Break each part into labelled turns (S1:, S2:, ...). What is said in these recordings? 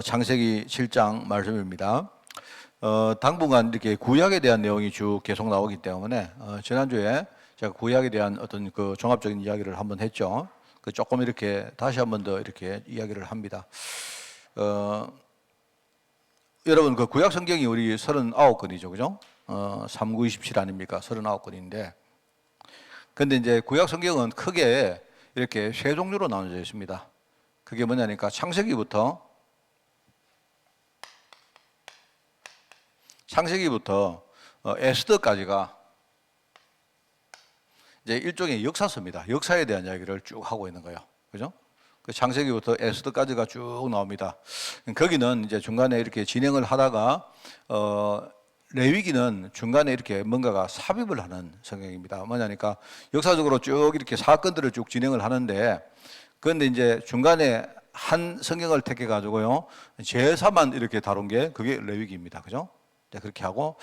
S1: 창세기 7장 말씀입니다. 당분간 이렇게 구약에 대한 내용이 쭉 계속 나오기 때문에 지난주에 제가 구약에 대한 어떤 그 종합적인 이야기를 한번 했죠. 그 조금 이렇게 다시 한번 더 이렇게 이야기를 합니다. 여러분 그 구약 성경이 우리 39권이죠, 그죠? 3927 아닙니까? 39권인데, 근데 이제 구약 성경은 크게 이렇게 세 종류로 나눠져 있습니다. 그게 뭐냐니까 창세기부터 에스더까지가 이제 일종의 역사서입니다. 역사에 대한 이야기를 쭉 하고 있는 거예요. 그죠? 그 창세기부터 에스더까지가 쭉 나옵니다. 거기는 이제 중간에 이렇게 진행을 하다가 레위기는 중간에 이렇게 뭔가가 삽입을 하는 성경입니다. 뭐냐니까 역사적으로 쭉 이렇게 사건들을 쭉 진행을 하는데, 그런데 이제 중간에 한 성경을 택해 가지고요 제사만 이렇게 다룬 게 그게 레위기입니다. 그죠? 그렇게 하고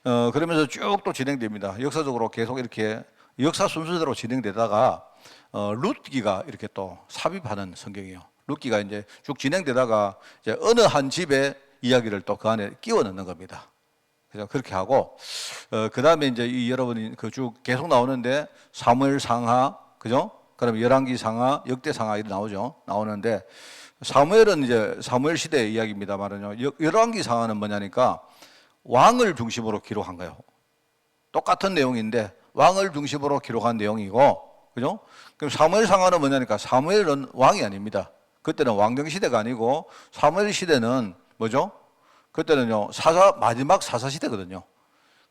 S1: 그러면서 쭉 또 진행됩니다. 역사적으로 계속 이렇게 역사 순서대로 진행되다가 룻기가 이렇게 또 삽입하는 성경이에요. 룻기가 이제 쭉 진행되다가 이제 어느 한 집의 이야기를 또 그 안에 끼워 넣는 겁니다. 그래서 그렇게 하고 그 다음에 이제 이 여러분이 그 쭉 계속 나오는데 사무엘 상하, 그죠? 그다음에 열왕기 상하, 역대 상하 이렇게 나오는데 사무엘은 이제 사무엘 시대의 이야기입니다만은요. 열왕기 상하는 뭐냐니까 왕을 중심으로 기록한 거예요. 똑같은 내용인데 왕을 중심으로 기록한 내용이고, 그죠? 그럼 사무엘 상하는 뭐냐니까 사무엘은 왕이 아닙니다. 그때는 왕정 시대가 아니고 사무엘 시대는 뭐죠? 그때는요 마지막 사사 시대거든요.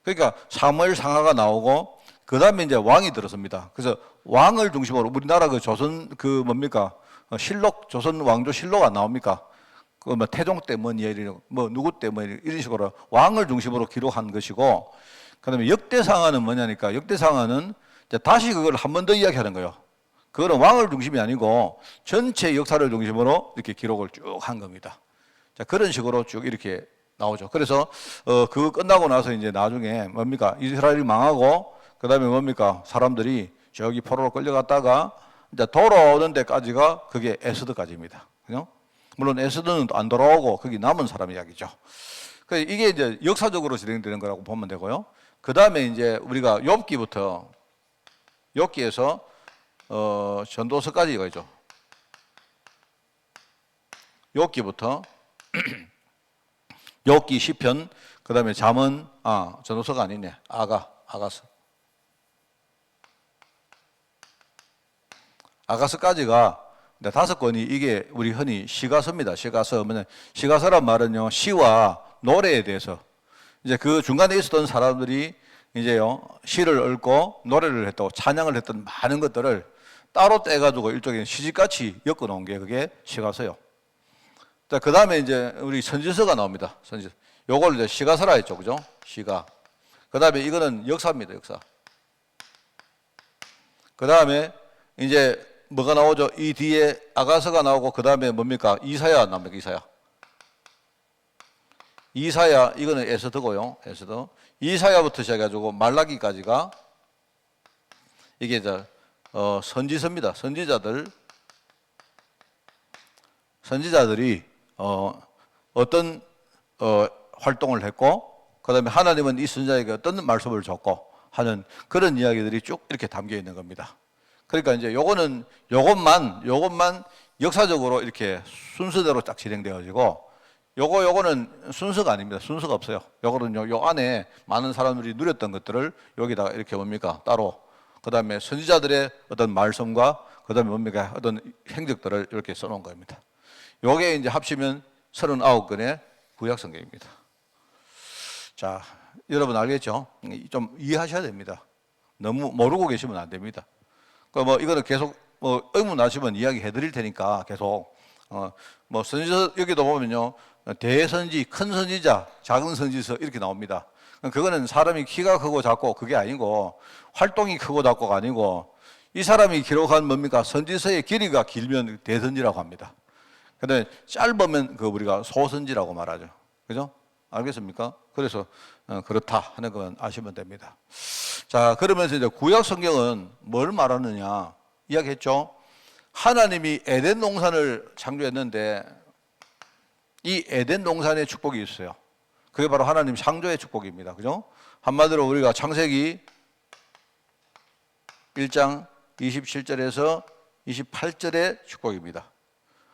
S1: 그러니까 사무엘 상하가 나오고 그 다음에 이제 왕이 들어섭니다. 그래서 왕을 중심으로 우리나라 그 조선 그 뭡니까 실록, 조선 왕조 실록 안 나옵니까? 그 뭐 태종 때문에 뭐 누구 때문에 이런 식으로 왕을 중심으로 기록한 것이고, 그다음에 역대상하는 뭐냐니까 역대상하는 이제 다시 그걸 한 번 더 이야기하는 거예요. 그거는 왕을 중심이 아니고 전체 역사를 중심으로 이렇게 기록을 쭉 한 겁니다. 자, 그런 식으로 쭉 이렇게 나오죠. 그래서 그거 끝나고 나서 이제 나중에 뭡니까 이스라엘이 망하고 그다음에 뭡니까 사람들이 저기 포로로 끌려갔다가 이제 돌아오는 데까지가 그게 에스더까지입니다. 그죠? 물론 에스더는 안 돌아오고 거기 남은 사람 이야기죠. 이게 이제 역사적으로 진행되는 거라고 보면 되고요. 그 다음에 이제 우리가 욥기에서 전도서까지 이거죠. 욥기부터 욥기, 시편, 그 다음에 잠언, 전도서가 아니네. 아가서까지가 5권이 이게 우리 흔히 시가서입니다. 시가서란 말은요, 시와 노래에 대해서 이제 그 중간에 있었던 사람들이 이제요, 시를 읊고 노래를 했다고 찬양을 했던 많은 것들을 따로 떼가지고 일종의 시집같이 엮어 놓은 게 그게 시가서요. 자, 그 다음에 이제 우리 선지서가 나옵니다. 선지서. 요걸 이제 시가서라 했죠. 그죠? 시가. 그 다음에 이거는 역사입니다. 역사. 그 다음에 이제 뭐가 나오죠? 이 뒤에 아가서가 나오고 그 다음에 뭡니까? 이사야 나옵니까? 이사야 이거는 에스더고요. 에스더. 이사야부터 시작해가지고 말라기까지가 이게 이제 선지서입니다. 선지자들이 어떤 활동을 했고, 그 다음에 하나님은 이 선지자에게 어떤 말씀을 줬고 하는 그런 이야기들이 쭉 이렇게 담겨 있는 겁니다. 그러니까 이제 요것만 역사적으로 이렇게 순서대로 딱 진행되어지고, 요거는 순서가 아닙니다. 순서가 없어요. 요거는요, 요 안에 많은 사람들이 누렸던 것들을 여기다가 이렇게 뭡니까 따로, 그 다음에 선지자들의 어떤 말씀과 그 다음에 뭡니까 어떤 행적들을 이렇게 써놓은 겁니다. 요게 이제 합치면 39권의 구약 성경입니다. 자, 여러분 알겠죠? 좀 이해하셔야 됩니다. 너무 모르고 계시면 안 됩니다. 뭐 이거는 계속 의문 나시면 이야기해 드릴 테니까 계속 뭐 선지서 여기도 보면요, 대선지, 큰 선지자, 작은 선지서 이렇게 나옵니다. 그거는 사람이 키가 크고 작고 그게 아니고 활동이 크고 작고가 아니고 이 사람이 기록한 뭡니까 선지서의 길이가 길면 대선지라고 합니다. 근데 짧으면 그 우리가 소선지라고 말하죠. 그죠? 알겠습니까? 그래서 그렇다 하는 건 아시면 됩니다. 자, 그러면서 이제 구약 성경은 뭘 말하느냐 이야기했죠. 하나님이 에덴 동산을 창조했는데 이 에덴 동산의 축복이 있어요. 그게 바로 하나님 창조의 축복입니다. 그죠? 한마디로 우리가 창세기 1장 27절에서 28절의 축복입니다.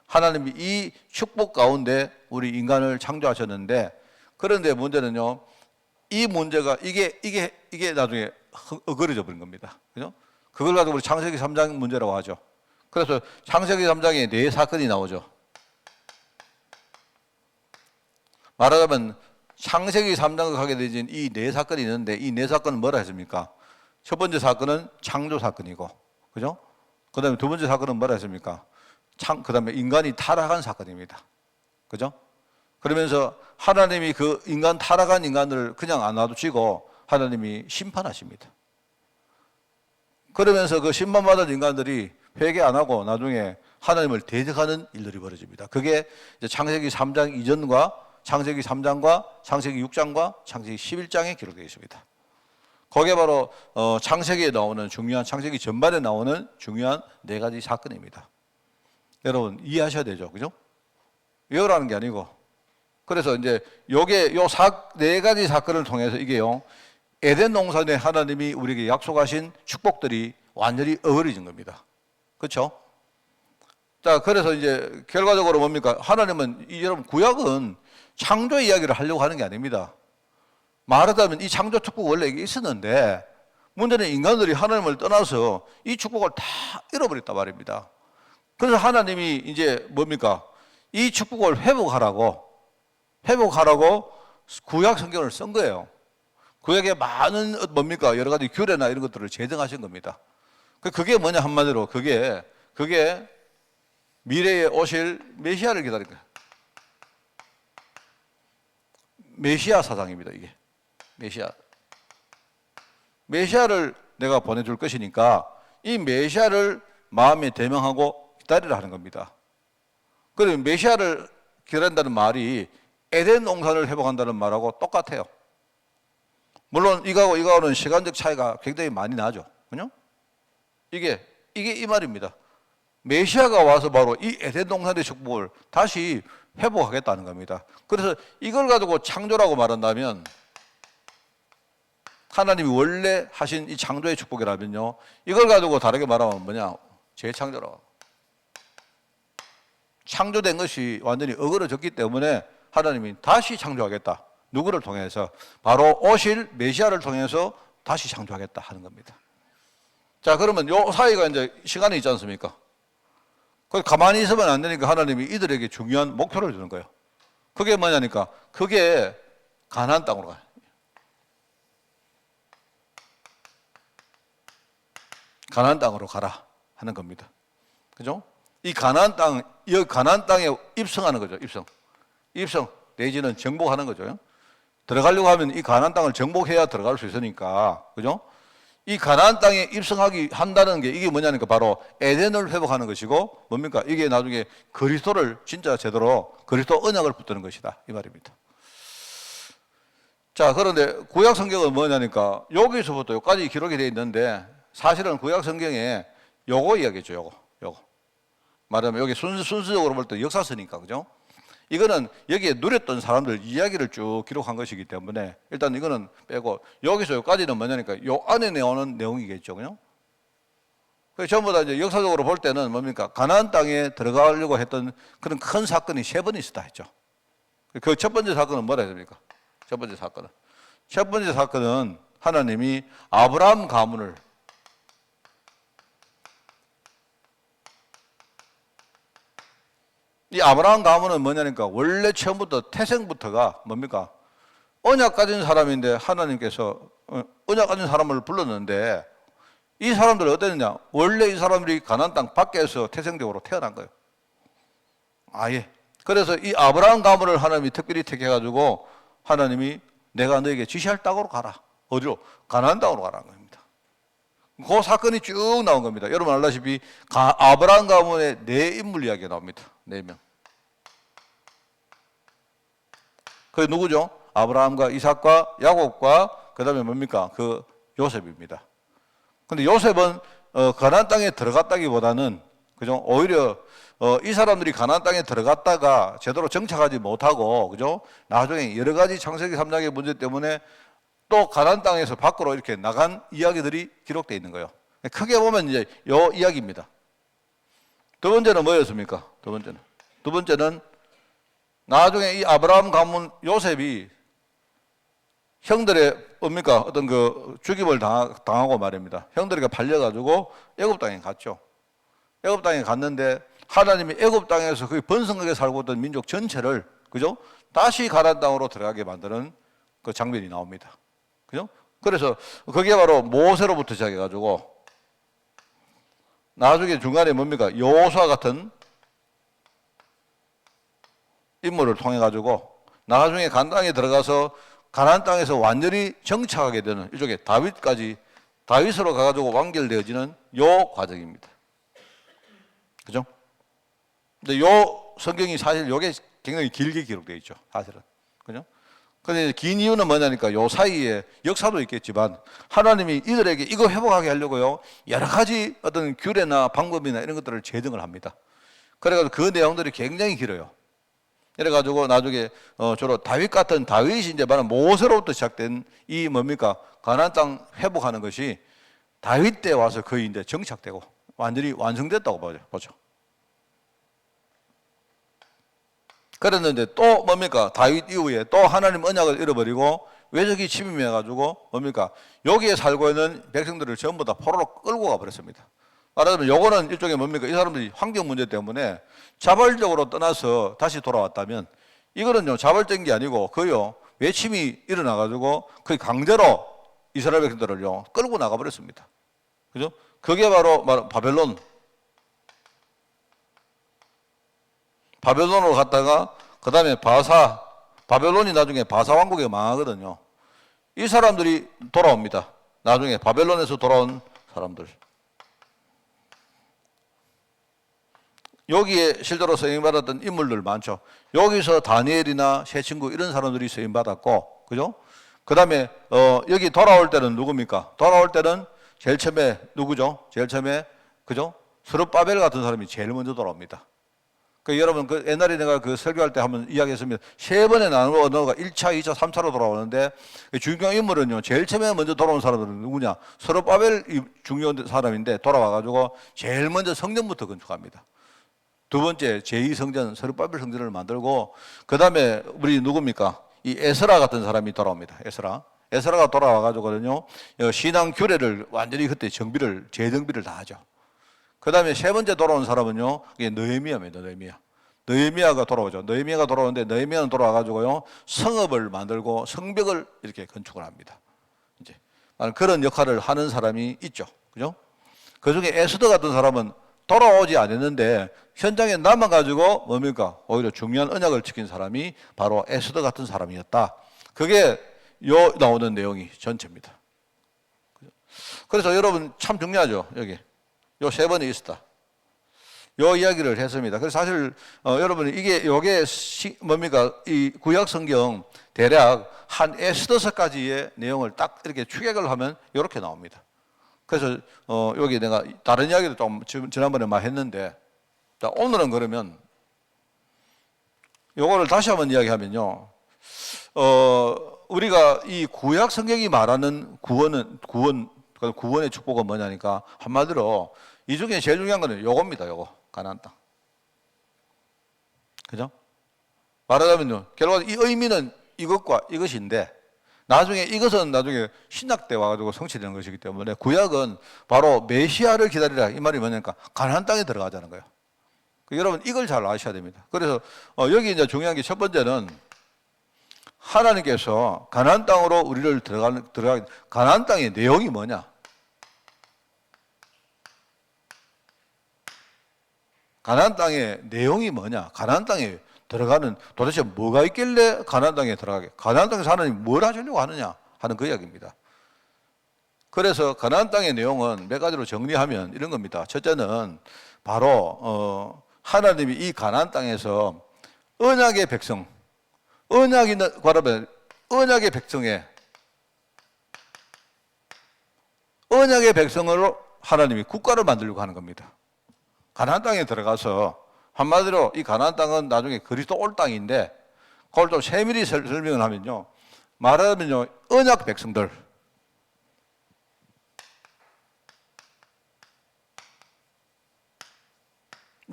S1: 하나님이 이 축복 가운데 우리 인간을 창조하셨는데, 그런데 문제는요, 이 문제가 이게 나중에 어그러져 버린 겁니다. 그죠? 그걸 가지고 우리 창세기 3장 문제라고 하죠. 그래서 창세기 3장에 네 사건이 나오죠. 말하자면 창세기 3장을 가게 되진 이 네 사건이 있는데, 이 네 사건은 뭐라 했습니까? 첫 번째 사건은 창조 사건이고, 그죠? 그 다음에 두 번째 사건은 뭐라 했습니까? 그 다음에 인간이 타락한 사건입니다. 그죠? 그러면서 하나님이 그 타락한 인간을 그냥 안 놔두시고 하나님이 심판하십니다. 그러면서 그 심판받은 인간들이 회개 안 하고 나중에 하나님을 대적하는 일들이 벌어집니다. 그게 이제 창세기 3장 이전과 창세기 3장과 창세기 6장과 창세기 11장에 기록되어 있습니다. 거기에 바로 창세기에 나오는 중요한, 창세기 전반에 나오는 중요한 네 가지 사건입니다. 여러분 이해하셔야 되죠, 그죠? 외우라는 게 아니고. 그래서 이제 요게 네 가지 사건을 통해서 이게요, 에덴 동산에 하나님이 우리에게 약속하신 축복들이 완전히 어그러진 겁니다. 그렇죠? 자, 그래서 이제 결과적으로 뭡니까? 하나님은 여러분 구약은 창조 이야기를 하려고 하는 게 아닙니다. 말하자면 이 창조 축복 원래 있었는데, 문제는 인간들이 하나님을 떠나서 이 축복을 다 잃어버렸단 말입니다. 그래서 하나님이 이제 뭡니까? 이 축복을 회복하라고 구약 성경을 쓴 거예요. 구약에 많은 뭡니까? 여러 가지 규례나 이런 것들을 제정하신 겁니다. 그게 뭐냐, 한마디로 그게 미래에 오실 메시아를 기다린 거예요. 메시아 사상입니다, 이게. 메시아를 내가 보내줄 것이니까 이 메시아를 마음에 대명하고 기다리라 하는 겁니다. 그러면 메시아를 기다린다는 말이 에덴 동산을 회복한다는 말하고 똑같아요. 물론 이거하고는 시간적 차이가 굉장히 많이 나죠. 그죠? 이게 이 말입니다. 메시아가 와서 바로 이 에덴 동산의 축복을 다시 회복하겠다는 겁니다. 그래서 이걸 가지고 창조라고 말한다면, 하나님이 원래 하신 이 창조의 축복이라면요, 이걸 가지고 다르게 말하면 뭐냐? 재창조라고. 창조된 것이 완전히 어그러졌기 때문에 하나님이 다시 창조하겠다. 누구를 통해서? 바로 오실 메시아를 통해서 다시 창조하겠다 하는 겁니다. 자, 그러면 요 사이가 이제 시간이 있지 않습니까? 가만히 있으면 안 되니까 하나님이 이들에게 중요한 목표를 주는 거예요. 그게 뭐냐니까, 그게 가나안 땅으로 가요. 가나안 땅으로 가라 하는 겁니다. 그죠? 이 가나안 땅에 입성하는 거죠. 입성 내지는 정복하는 거죠. 들어가려고 하면 이 가나안 땅을 정복해야 들어갈 수 있으니까, 그죠? 이 가나안 땅에 입성하기 한다는 게 이게 뭐냐니까 바로 에덴을 회복하는 것이고, 뭡니까? 이게 나중에 그리스도를 진짜 제대로 그리스도 언약을 붙드는 것이다 이 말입니다. 자, 그런데 구약 성경은 뭐냐니까 여기서부터 여기까지 기록이 되어 있는데, 사실은 구약 성경에 요거 이야기죠. 요거 말하면 여기 순서적으로 볼 때 역사서니까, 그죠? 이거는 여기에 누렸던 사람들 이야기를 쭉 기록한 것이기 때문에 일단 이거는 빼고, 여기서 여기까지는 뭐냐니까 요 안에 나오는 내용이겠죠, 그죠? 그래서 전부 다 이제 역사적으로 볼 때는 뭡니까? 가나안 땅에 들어가려고 했던 그런 큰 사건이 3번 있었다 했죠. 그 첫 번째 사건은 뭐라 해야 됩니까? 첫 번째 사건은 하나님이 아브라함 가문을, 이 아브라함 가문은 뭐냐니까 원래 처음부터 태생부터가 뭡니까? 언약 가진 사람인데 하나님께서 언약 가진 사람을 불렀는데, 이 사람들은 어땠느냐? 원래 이 사람들이 가나안 땅 밖에서 태생적으로 태어난 거예요. 아예. 그래서 이 아브라함 가문을 하나님이 특별히 택해가지고 하나님이 내가 너에게 지시할 땅으로 가라. 어디로? 가나안 땅으로 가라는 겁니다. 그 사건이 쭉 나온 겁니다. 여러분 알다시피 아브라함 가문의 4인물 이야기가 나옵니다. 4명. 그게 누구죠? 아브라함과 이삭과 야곱과 그 다음에 뭡니까? 요셉입니다. 근데 요셉은 가나안 땅에 들어갔다기보다는 그죠? 오히려 이 사람들이 가나안 땅에 들어갔다가 제대로 정착하지 못하고, 그죠? 나중에 여러 가지 창세기 3장의 문제 때문에 또 가나안 땅에서 밖으로 이렇게 나간 이야기들이 기록되어 있는 거예요. 크게 보면 이제 요 이야기입니다. 두 번째는 뭐였습니까? 두 번째는 나중에 이 아브라함 가문 요셉이 형들의 뭡니까? 어떤 그 죽임을 당하고 말입니다. 형들이가 팔려가지고 애굽 땅에 갔죠. 애굽 땅에 갔는데 하나님이 애굽 땅에서 그 번성하게 살고 있던 민족 전체를, 그죠? 다시 가나안 땅으로 들어가게 만드는 그 장면이 나옵니다. 그죠? 그래서 그게 바로 모세로부터 시작해가지고 나중에 중간에 뭡니까? 여호수아 같은 인물을 통해 가지고 나중에 가나안 땅에 들어가서 가나안 땅에서 완전히 정착하게 되는 이쪽에 다윗으로 가가지고 완결되어지는 요 과정입니다. 그죠? 근데 요 성경이 사실 요게 굉장히 길게 기록되어 있죠. 사실은. 그죠? 근데 긴 이유는 뭐냐니까 요 사이에 역사도 있겠지만 하나님이 이들에게 이거 회복하게 하려고요. 여러 가지 어떤 규례나 방법이나 이런 것들을 제정을 합니다. 그래가지고 그 내용들이 굉장히 길어요. 이래가지고 나중에 주로 다윗 같은 다윗이 이제 바로 모세로부터 시작된 이 뭡니까? 가나안 땅 회복하는 것이 다윗 때 와서 거의 이제 정착되고 완전히 완성됐다고 보죠. 그랬는데 또 뭡니까? 다윗 이후에 또 하나님 언약을 잃어버리고 외적이 침입해가지고 뭡니까? 여기에 살고 있는 백성들을 전부 다 포로로 끌고 가버렸습니다. 말하자면 요거는 일종의 뭡니까? 이 사람들이 환경 문제 때문에 자발적으로 떠나서 다시 돌아왔다면 이거는요, 자발적인 게 아니고 그요, 외침이 일어나가지고 거의 강제로 이스라엘 백성들을요, 끌고 나가버렸습니다. 그죠? 그게 바로 바벨론으로 갔다가 그 다음에 바벨론이 나중에 바사 왕국에 망하거든요. 이 사람들이 돌아옵니다. 나중에 바벨론에서 돌아온 사람들. 여기에 실제로 쓰임받았던 인물들 많죠. 여기서 다니엘이나 새 친구 이런 사람들이 쓰임받았고, 그죠? 그 다음에 여기 돌아올 때는 누굽니까? 돌아올 때는 제일 처음에 누구죠? 제일 처음에, 그죠? 스룹바벨 같은 사람이 제일 먼저 돌아옵니다. 여러분, 옛날에 내가 설교할 때 한번 이야기했습니다. 세 번의 나누어 언어가 1차, 2차, 3차로 돌아오는데, 중요한 인물은요, 제일 처음에 먼저 돌아온 사람들은 누구냐? 스룹바벨이 중요한 사람인데, 돌아와가지고 제일 먼저 성전부터 건축합니다. 두 번째, 제2성전, 스룹바벨 성전을 만들고, 그 다음에 우리 누굽니까? 이 에스라 같은 사람이 돌아옵니다. 에스라가 돌아와가지고는요, 신앙 규례를 완전히 그때 재정비를 다 하죠. 그 다음에 세 번째 돌아온 사람은요, 이게 느헤미야입니다. 느헤미야가 돌아오죠. 느헤미야가 돌아오는데, 느헤미야는 돌아와가지고요, 성읍을 만들고 성벽을 이렇게 건축을 합니다. 이제 그런 역할을 하는 사람이 있죠. 그죠? 그 중에 에스더 같은 사람은 돌아오지 않았는데, 현장에 남아가지고 뭡니까? 오히려 중요한 언약을 지킨 사람이 바로 에스더 같은 사람이었다. 그게 나오는 내용이 전체입니다. 그래서 여러분 참 중요하죠. 여기. 요 세 번이 있었다. 요 이야기를 했습니다. 그래서 사실, 여러분, 요게 뭡니까? 이 구약 성경 대략 한 에스더서까지의 내용을 딱 이렇게 추격을 하면 이렇게 나옵니다. 그래서, 여기 내가 다른 이야기도 좀 지난번에 많이 했는데, 자, 오늘은 그러면 요거를 다시 한번 이야기하면요. 우리가 이 구약 성경이 말하는 구원의 축복은 뭐냐니까 한마디로 이 중에 제일 중요한 거는 요겁니다. 요거 가나안 땅. 그죠? 말하자면요, 결국 이 의미는 이것과 이것인데 나중에 이것은 나중에 신약 때 와가지고 성취되는 것이기 때문에 구약은 바로 메시아를 기다리라 이 말이 뭐냐니까 가나안 땅에 들어가자는 거예요. 여러분 이걸 잘 아셔야 됩니다. 그래서 여기 이제 중요한 게 첫 번째는 하나님께서 가나안 땅으로 우리를 들어가게 가나안 땅의 내용이 뭐냐? 가나안 땅의 내용이 뭐냐? 가나안 땅에 들어가는 도대체 뭐가 있길래 가나안 땅에 들어가게? 가나안 땅에서 하나님이 뭘 하시려고 하느냐 하는 그 이야기입니다. 그래서 가나안 땅의 내용은 몇 가지로 정리하면 이런 겁니다. 첫째는 바로 하나님이 이 가나안 땅에서 언약의 백성, 언약의 백성으로 하나님이 국가를 만들려고 하는 겁니다. 가나안 땅에 들어가서 한마디로 이 가나안 땅은 나중에 그리스도 올 땅인데 그걸 좀 세밀히 설명을 하면요. 말하면요. 언약 백성들.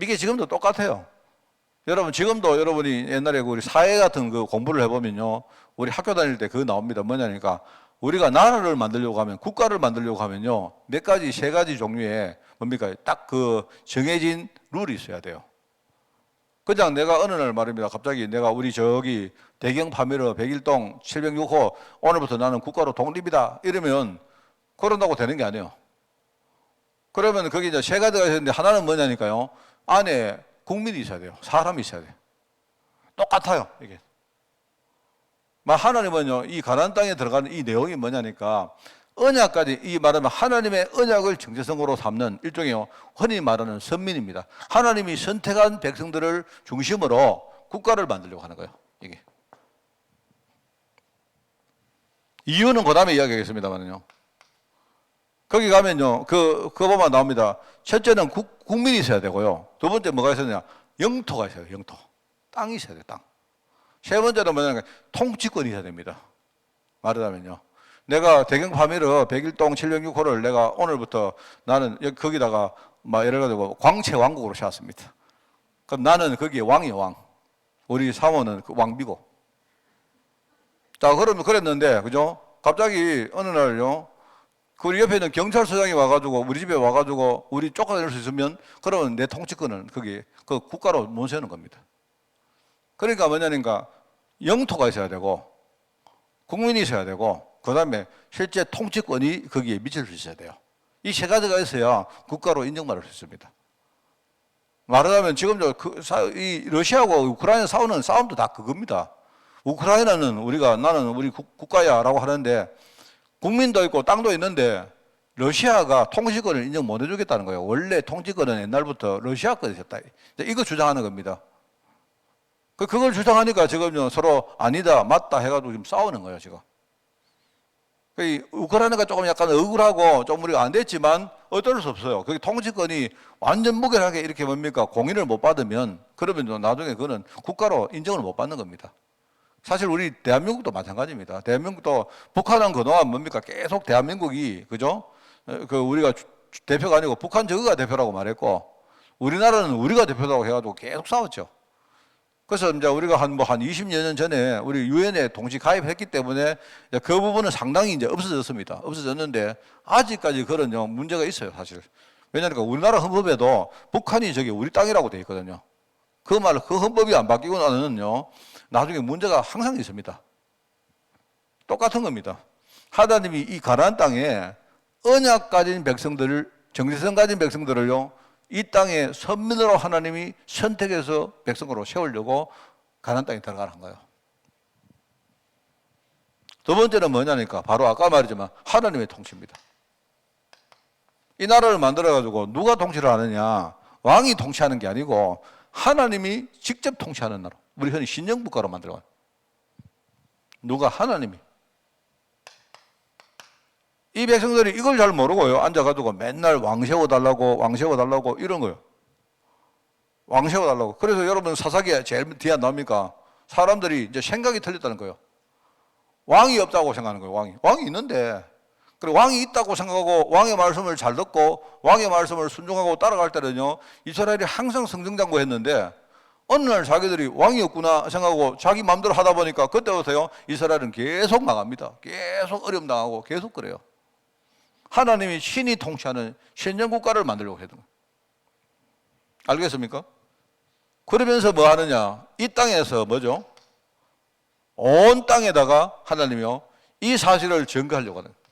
S1: 이게 지금도 똑같아요. 여러분 지금도 여러분이 옛날에 우리 사회 같은 그 공부를 해보면요. 우리 학교 다닐 때 그거 나옵니다. 뭐냐니까 우리가 나라를 만들려고 하면 국가를 만들려고 하면요. 몇 가지 세 가지 종류의 뭡니까? 딱 그 정해진 룰이 있어야 돼요. 그냥 내가 어느 날 말입니다. 갑자기 내가 우리 저기 대경 파미르 101동 706호 오늘부터 나는 국가로 독립이다. 이러면 그런다고 되는 게 아니에요. 그러면 거기 이제 세 가지가 있는데 하나는 뭐냐니까요. 안에 국민이 있어야 돼요. 사람이 있어야 돼요. 똑같아요, 이게. 하나님은요, 이 가나안 땅에 들어가는 이 내용이 뭐냐니까 언약까지 이 말하면 하나님의 언약을 정체성으로 삼는 일종의 흔히 말하는 선민입니다. 하나님이 선택한 백성들을 중심으로 국가를 만들려고 하는 거예요. 이게. 이유는 그 다음에 이야기하겠습니다만요. 거기 가면요, 그거 보면 나옵니다. 첫째는 국민이 있어야 되고요. 두 번째 뭐가 있어야 되냐? 영토가 있어야 돼요, 영토. 땅이 있어야 돼요, 땅. 세 번째는 뭐냐면 통치권이 있어야 됩니다. 말하자면요. 내가 대경 파미르 101동 706호를 내가 오늘부터 나는 거기다가 예를 들어 광채 왕국으로 세웠습니다. 그럼 나는 거기에 왕이에요, 왕. 우리 사모는 그 왕비고. 자, 그러면 그랬는데, 그죠? 갑자기 어느 날요, 그 우리 옆에 있는 경찰서장이 와가지고 우리 집에 와가지고 우리 쫓아낼 수 있으면 그러면 내 통치권은 거기 그 국가로 못 세우는 겁니다. 그러니까 뭐냐니까 영토가 있어야 되고 국민이 있어야 되고 그 다음에 실제 통치권이 거기에 미칠 수 있어야 돼요. 이 세 가지가 있어야 국가로 인정받을 수 있습니다. 말하자면 지금 이 러시아하고 우크라이나 싸우는 싸움도 다 그겁니다. 우크라이나는 나는 우리 국가야라고 하는데 국민도 있고 땅도 있는데 러시아가 통치권을 인정 못 해주겠다는 거예요. 원래 통치권은 옛날부터 러시아 거였다. 이거 주장하는 겁니다. 그걸 주장하니까 지금 서로 아니다, 맞다 해가지고 지금 싸우는 거예요, 지금. 우크라이나가 조금 약간 억울하고 좀 우리가 안 됐지만 어쩔 수 없어요. 거기 통치권이 완전 무결하게 이렇게 뭡니까? 공인을 못 받으면 그러면 나중에 그거는 국가로 인정을 못 받는 겁니다. 사실 우리 대한민국도 마찬가지입니다. 대한민국도 북한은 그동안 뭡니까? 계속 대한민국이, 그죠? 우리가 대표가 아니고 북한 저거가 대표라고 말했고 우리나라는 우리가 대표라고 해가지고 계속 싸웠죠. 그래서 이제 우리가 한 20여 년 전에 우리 유엔에 동시 가입했기 때문에 그 부분은 상당히 이제 없어졌습니다. 없어졌는데 아직까지 그런 문제가 있어요, 사실. 왜냐하니까 우리나라 헌법에도 북한이 저기 우리 땅이라고 되어 있거든요. 그 헌법이 안 바뀌고 나면요, 나중에 문제가 항상 있습니다. 똑같은 겁니다. 하나님이 이 가나안 땅에 언약 가진 백성들을, 정체성 가진 백성들을요, 이 땅에 선민으로 하나님이 선택해서 백성으로 세우려고 가나안 땅에 들어가는 거예요. 두 번째는 뭐냐니까 바로 아까 말했지만 하나님의 통치입니다. 이 나라를 만들어가지고 누가 통치를 하느냐, 왕이 통치하는 게 아니고 하나님이 직접 통치하는 나라. 우리 흔히 신정국가로 만들어가요. 누가? 하나님이. 이 백성들이 이걸 잘 모르고요. 앉아가지고 맨날 왕 세워달라고 이런 거예요. 왕 세워달라고. 그래서 여러분 사사기에 제일 뒤에 나옵니까? 사람들이 이제 생각이 틀렸다는 거예요. 왕이 없다고 생각하는 거예요. 왕이 있는데. 그리고 왕이 있다고 생각하고 왕의 말씀을 잘 듣고 왕의 말씀을 순종하고 따라갈 때는요, 이스라엘이 항상 승승장구했는데 어느 날 자기들이 왕이 없구나 생각하고 자기 마음대로 하다 보니까 그때부터요, 이스라엘은 계속 망합니다. 계속 어려움 당하고 계속 그래요. 하나님이 신이 통치하는 신정국가를 만들려고 했던 거예요. 알겠습니까? 그러면서 뭐 하느냐? 이 땅에서 뭐죠? 온 땅에다가 하나님이요, 이 사실을 증거하려고 하는 거예요.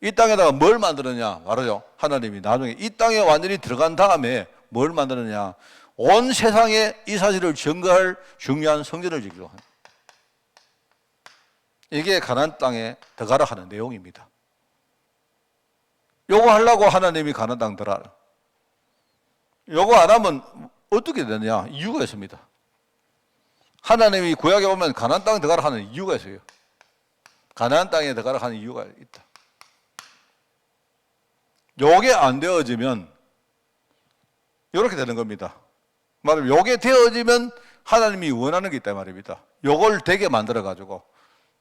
S1: 이 땅에다가 뭘 만드느냐? 말하죠. 하나님이 나중에 이 땅에 완전히 들어간 다음에 뭘 만드느냐? 온 세상에 이 사실을 증거할 중요한 성전을 지기로 합니다. 이게 가나안 땅에 들어가라 하는 내용입니다. 요거 하려고 하나님이 가나안 땅 들어가라. 요거 안 하면 어떻게 되느냐? 이유가 있습니다. 하나님이 구약에 보면 가나안 땅에 들어가라 하는 이유가 있어요. 가나안 땅에 들어가라 하는 이유가 있다. 요게 안 되어지면 이렇게 되는 겁니다. 말하면 요게 되어지면 하나님이 원하는 게 있다 말입니다. 요걸 되게 만들어 가지고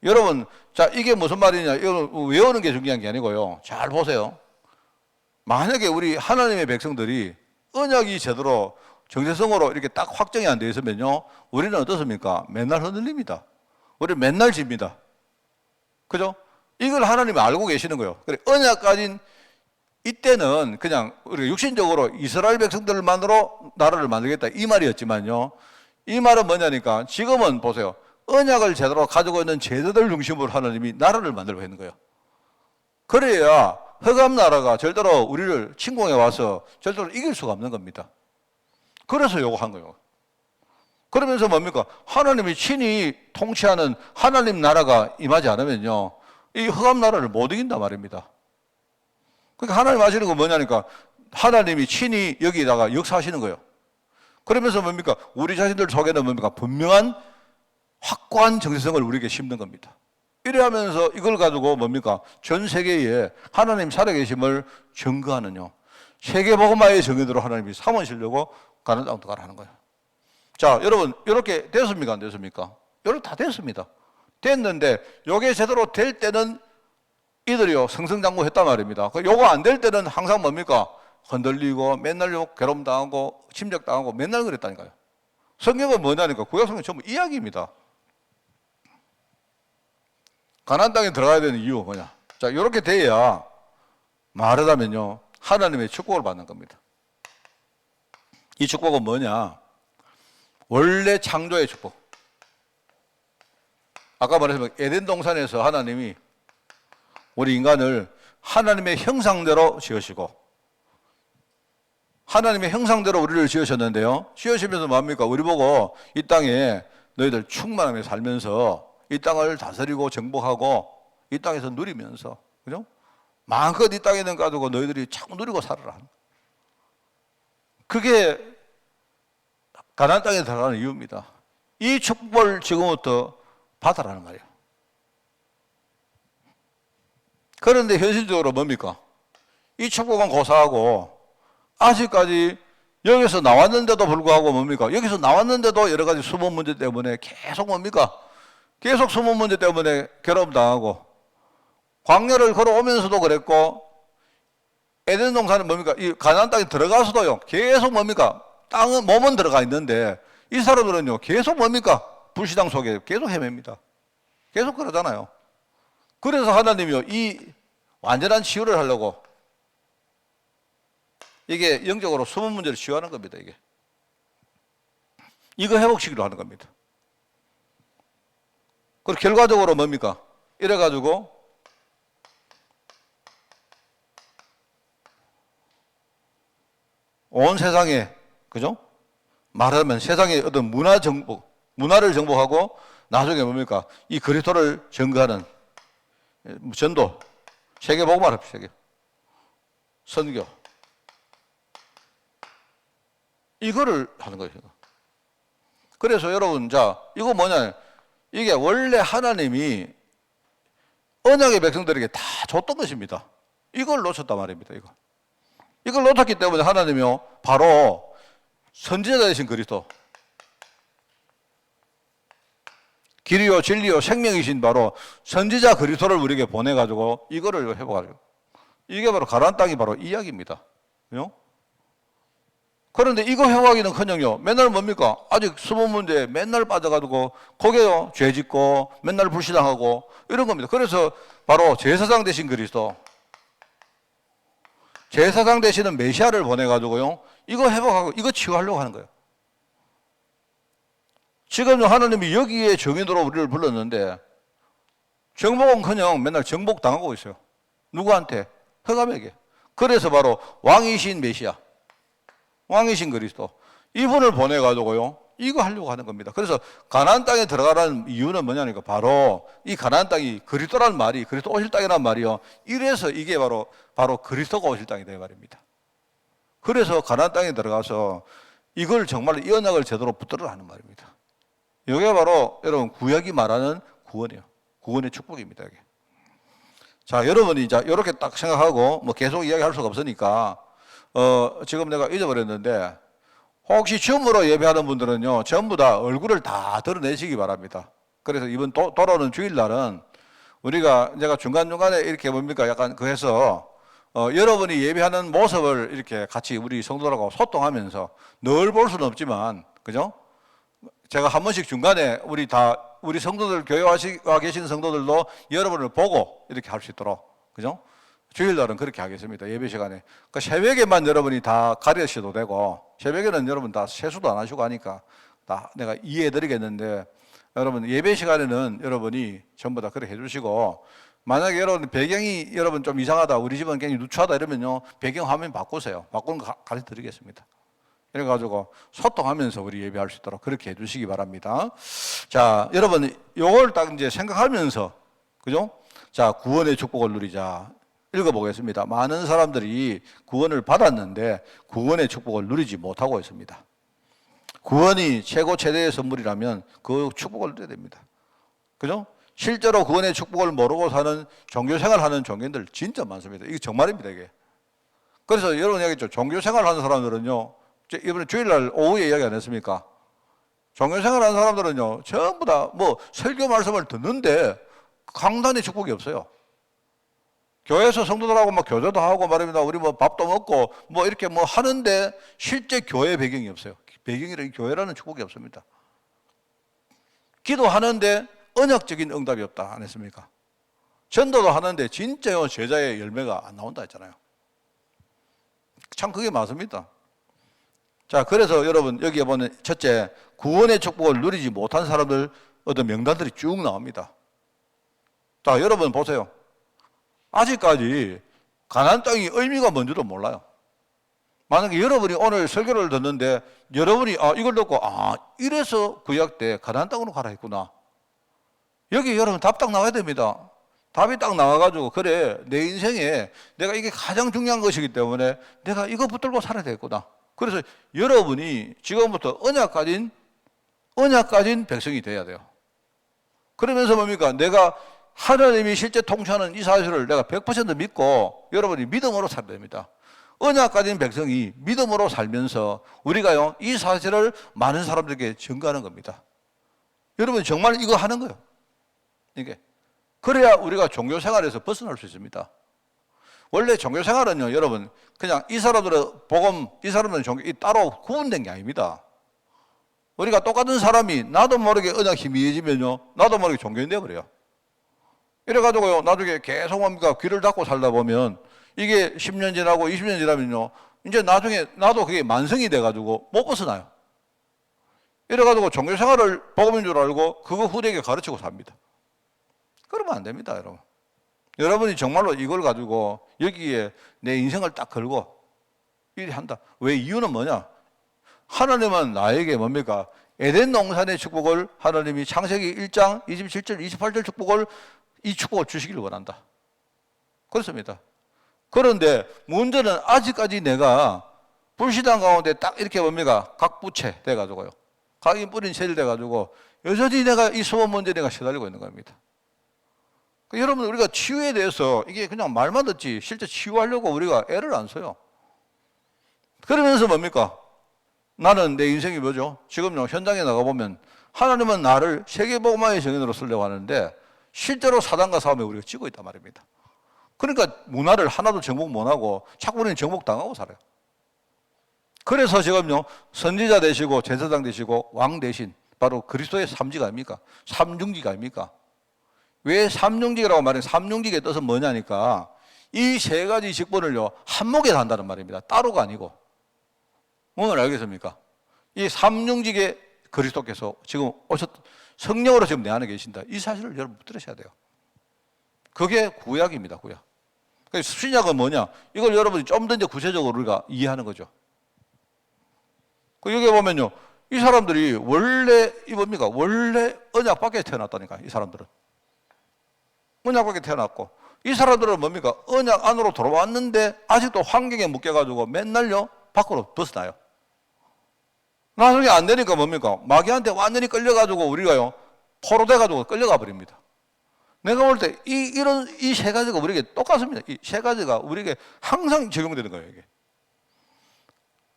S1: 여러분, 자, 이게 무슨 말이냐? 이거 외우는 게 중요한 게 아니고요. 잘 보세요. 만약에 우리 하나님의 백성들이 언약이 제대로 정체성으로 이렇게 딱 확정이 안 되어 있으면요, 우리는 어떻습니까? 맨날 흔들립니다. 우리 맨날 집니다. 그죠? 이걸 하나님이 알고 계시는 거예요. 그래, 언약 가진 이때는 그냥 우리가 육신적으로 이스라엘 백성들만으로 나라를 만들겠다 이 말이었지만요, 이 말은 뭐냐니까 지금은 보세요. 언약을 제대로 가지고 있는 제자들 중심으로 하나님이 나라를 만들고 있는 거예요. 그래야 흑암 나라가 절대로 우리를 침공해 와서 절대로 이길 수가 없는 겁니다. 그래서 요거 한 거예요. 그러면서 뭡니까? 하나님이 친히 통치하는 하나님 나라가 임하지 않으면요, 이 흑암 나라를 못 이긴단 말입니다. 그러니까 하나님 하시는 건 뭐냐니까 하나님이 친히 여기다가 역사하시는 거예요. 그러면서 뭡니까? 우리 자신들 속에는 뭡니까? 분명한 확고한 정체성을 우리에게 심는 겁니다. 이래 하면서 이걸 가지고 뭡니까? 전 세계에 하나님 살아계심을 증거하는요, 세계복음화의 정의대로 하나님이 삼으시려고 가는 땅도 가라는 거예요. 자, 여러분, 이렇게 됐습니까? 안 됐습니까? 이렇게 다 됐습니다. 됐는데, 요게 제대로 될 때는 이들이요, 승승장구했단 말입니다. 요거 안 될 때는 항상 뭡니까? 흔들리고, 맨날 괴롭힘당하고, 침략당하고, 맨날 그랬다니까요. 성경은 뭐냐니까? 구약성경 전부 이야기입니다. 가나안 땅에 들어가야 되는 이유 뭐냐? 자, 이렇게 돼야 말하자면요, 하나님의 축복을 받는 겁니다. 이 축복은 뭐냐? 원래 창조의 축복. 아까 말했지만 에덴 동산에서 하나님이 우리 인간을 하나님의 형상대로 지으시고, 하나님의 형상대로 우리를 지으셨는데요, 지으시면서 뭡니까? 우리 보고 이 땅에 너희들 충만하게 살면서 이 땅을 다스리고 정복하고 이 땅에서 누리면서, 그죠? 마음껏 이 땅에 있는 거 가지고 너희들이 자꾸 누리고 살아라. 그게 가나안 땅에 들어가는 이유입니다. 이 축복을 지금부터 받아라는 말이에요. 그런데 현실적으로 뭡니까? 이 축복은 고사하고 아직까지 여기서 나왔는데도 불구하고 뭡니까? 여기서 나왔는데도 여러 가지 수본 문제 때문에 계속 뭡니까? 계속 수본 문제 때문에 괴로움 당하고, 광야를 걸어오면서도 그랬고, 에덴 동산은 뭡니까? 이 가나안 땅에 들어가서도요, 계속 뭡니까? 땅은, 몸은 들어가 있는데, 이 사람들은요, 계속 뭡니까? 불신앙 속에 계속 헤맵니다. 계속 그러잖아요. 그래서 하나님이요, 이 완전한 치유를 하려고, 이게 영적으로 수본 문제를 치유하는 겁니다, 이게. 이거 회복시키려 하는 겁니다. 그리고 결과적으로 뭡니까? 이래가지고 온 세상에, 그죠? 말하면 세상의 어떤 문화를 정복하고 나중에 뭡니까? 이 그리스도를 증거하는 전도, 세계복음화 합시다. 선교. 이거를 하는 거예요. 그래서 여러분, 자, 이거 뭐냐? 이게 원래 하나님이 언약의 백성들에게 다 줬던 것입니다. 이걸 놓쳤단 말입니다. 이걸 놓쳤기 때문에 하나님이요, 바로 선지자 되신 그리스도, 길이요 진리요 생명이신 바로 선지자 그리스도를 우리에게 보내가지고 이거를 회복하죠. 이게 바로 가나안 땅이 바로 이 이야기입니다. 그죠? 그런데 이거 회복하기는커녕요, 맨날 뭡니까? 아직 수본 문제에 맨날 빠져가지고 거기에요 죄 짓고 맨날 불신앙하고 이런 겁니다. 그래서 바로 제사장 되신 그리스도, 제사장 되시는 메시아를 보내가지고요, 이거 회복하고 이거 치유하려고 하는 거예요. 지금 하나님이 여기에 정인으로 우리를 불렀는데 정복은커녕 맨날 정복당하고 있어요. 누구한테? 흑암에게. 그래서 바로 왕이신 메시아, 왕이신 그리스도, 이분을 보내가지고요, 이거 하려고 하는 겁니다. 그래서 가나안 땅에 들어가라는 이유는 뭐냐니까 바로 이 가나안 땅이 그리스도라는 말이, 그리스도 오실 땅이라는 말이요, 이래서 이게 바로 그리스도가 오실 땅이다 이 말입니다. 그래서 가나안 땅에 들어가서 이걸 정말 이 언약을 제대로 붙들으라 하는 말입니다. 이게 바로 여러분 구약이 말하는 구원이에요. 구원의 축복입니다. 이게. 자, 여러분이 이제 이렇게 딱 생각하고 뭐 계속 이야기할 수가 없으니까 지금 내가 잊어버렸는데 혹시 줌으로 예배하는 분들은요, 전부 다 얼굴을 다 드러내시기 바랍니다. 그래서 이번 돌아오는 주일날은 우리가 제가 중간중간에 이렇게 뭡니까? 약간 그 해서 여러분이 예배하는 모습을 이렇게 같이 우리 성도들하고 소통하면서 늘 볼 수는 없지만, 그죠? 제가 한 번씩 중간에 우리 성도들, 교회 와 계신 성도들도 여러분을 보고 이렇게 할 수 있도록, 그죠? 주일날은 그렇게 하겠습니다. 예배 시간에. 그러니까 새벽에만 여러분이 다 가르쳐도 되고, 새벽에는 여러분 다 세수도 안 하시고 하니까 다 내가 이해해 드리겠는데, 여러분 예배 시간에는 여러분이 전부 다 그렇게 해주시고, 만약에 여러분 배경이 여러분 좀 이상하다, 우리 집은 굉장히 누추하다 이러면요, 배경 화면 바꾸세요. 바꾸는 거 가르쳐 드리겠습니다. 이래가지고 소통하면서 우리 예배할 수 있도록 그렇게 해주시기 바랍니다. 자, 여러분 요걸 딱 이제 생각하면서, 그죠? 자, 구원의 축복을 누리자. 읽어보겠습니다. 많은 사람들이 구원을 받았는데 구원의 축복을 누리지 못하고 있습니다. 구원이 최고의 선물이라면 그 축복을 누려야 됩니다. 그죠? 실제로 구원의 축복을 모르고 사는 종교생활 하는 종교인들 진짜 많습니다. 이게 정말입니다, 이게. 그래서 여러분 얘기했죠. 종교생활 하는 사람들은요, 이번에 주일날 오후에 이야기 안 했습니까? 종교생활 하는 사람들은요, 전부 다 뭐 설교 말씀을 듣는데 강단의 축복이 없어요. 교회에서 성도들하고 막 교제도 하고 말입니다. 우리 뭐 밥도 먹고 뭐 이렇게 뭐 하는데 실제 교회 배경이 없어요. 배경이라는 교회라는 축복이 없습니다. 기도하는데 언약적인 응답이 없다 안 했습니까? 전도도 하는데 진짜요 제자의 열매가 안 나온다 했잖아요. 참 그게 맞습니다. 자, 그래서 여러분 여기에 보면 첫째, 구원의 축복을 누리지 못한 사람들 어떤 명단들이 쭉 나옵니다. 자, 여러분 보세요. 아직까지 가나안 땅이 의미가 뭔지도 몰라요. 만약에 여러분이 오늘 설교를 듣는데 여러분이 이걸 듣고 이래서 구약 때 가나안 땅으로 가라 했구나. 여기 여러분 답 딱 나와야 됩니다. 답이 딱 나와가지고 그래 내 인생에 내가 이게 가장 중요한 것이기 때문에 내가 이거 붙들고 살아야 되겠구나. 그래서 여러분이 지금부터 언약 가진 백성이 돼야 돼요. 그러면서 뭡니까? 내가 하나님이 실제 통치하는 이 사실을 내가 100% 믿고 여러분이 믿음으로 살아야 됩니다. 언약 가진 백성이 믿음으로 살면서 우리가요, 이 사실을 많은 사람들에게 전가하는 겁니다. 여러분 정말 이거 하는 거예요. 이게. 그래야 우리가 종교 생활에서 벗어날 수 있습니다. 원래 종교 생활은요, 여러분, 그냥 이 사람들은 복음, 이 사람들은 종교, 따로 구분된 게 아닙니다. 우리가 똑같은 사람이 나도 모르게 언약 희미해지면요, 나도 모르게 종교인 되어버려요. 이래가지고요, 나중에 계속 뭡니까? 귀를 닫고 살다 보면 이게 10년 지나고 20년 지나면요, 이제 나중에 나도 그게 만성이 돼가지고 못 벗어나요. 이래가지고 종교 생활을 복음인 줄 알고 그거 후대에게 가르치고 삽니다. 그러면 안 됩니다, 여러분. 여러분이 정말로 이걸 가지고 여기에 내 인생을 딱 걸고 이리 한다. 왜? 이유는 뭐냐? 하나님은 나에게 뭡니까? 에덴 동산의 축복을 하나님이 창세기 1장 27절 28절 이 축복을 주시기를 원한다. 그렇습니다. 그런데 문제는 아직까지 내가 불신앙 가운데 딱 이렇게 뭡니까? 각부채 돼가지고요. 각이 뿌린 채를 돼가지고 여전히 내가 이 소원 문제에 내가 시달리고 있는 겁니다. 여러분, 우리가 치유에 대해서 이게 그냥 말만 듣지 실제 치유하려고 우리가 애를 안 써요. 그러면서 뭡니까? 나는 내 인생이 뭐죠? 지금 현장에 나가보면 하나님은 나를 세계복음화의 정인으로 쓰려고 하는데 실제로 사단과 싸움에 우리가 지고 있단 말입니다. 그러니까 문화를 하나도 정복 못하고 자꾸 우리는 정복당하고 살아요. 그래서 지금요, 선지자 되시고 제사장 되시고 왕 대신 바로 그리스도의 삼지가 아닙니까? 삼중기가 아닙니까? 왜 삼중직이라고 말해요? 삼중직의 뜻은 뭐냐니까 이 세 가지 직분을요 한목에 한다는 말입니다. 따로가 아니고. 뭔지 알겠습니까? 이 삼중직의 그리스도께서 지금 성령으로 지금 내 안에 계신다. 이 사실을 여러분 붙들으셔야 돼요. 그게 구약입니다. 구약. 그러니까 신약은 뭐냐? 이걸 여러분이 좀 더 이제 구체적으로 우리가 이해하는 거죠. 여기 보면요, 이 사람들이 원래 이 뭡니까? 원래 언약 밖에 태어났다니까. 이 사람들은 언약 밖에 태어났고, 이 사람들은 뭡니까? 언약 안으로 들어왔는데 아직도 환경에 묶여가지고 맨날요 밖으로 벗어나요. 나중에 안 되니까 뭡니까? 마귀한테 완전히 끌려가지고 우리가요 포로돼가지고 끌려가 버립니다. 내가 볼 때 이 세 가지가 우리에게 똑같습니다. 이 세 가지가 우리에게 항상 적용되는 거예요. 이게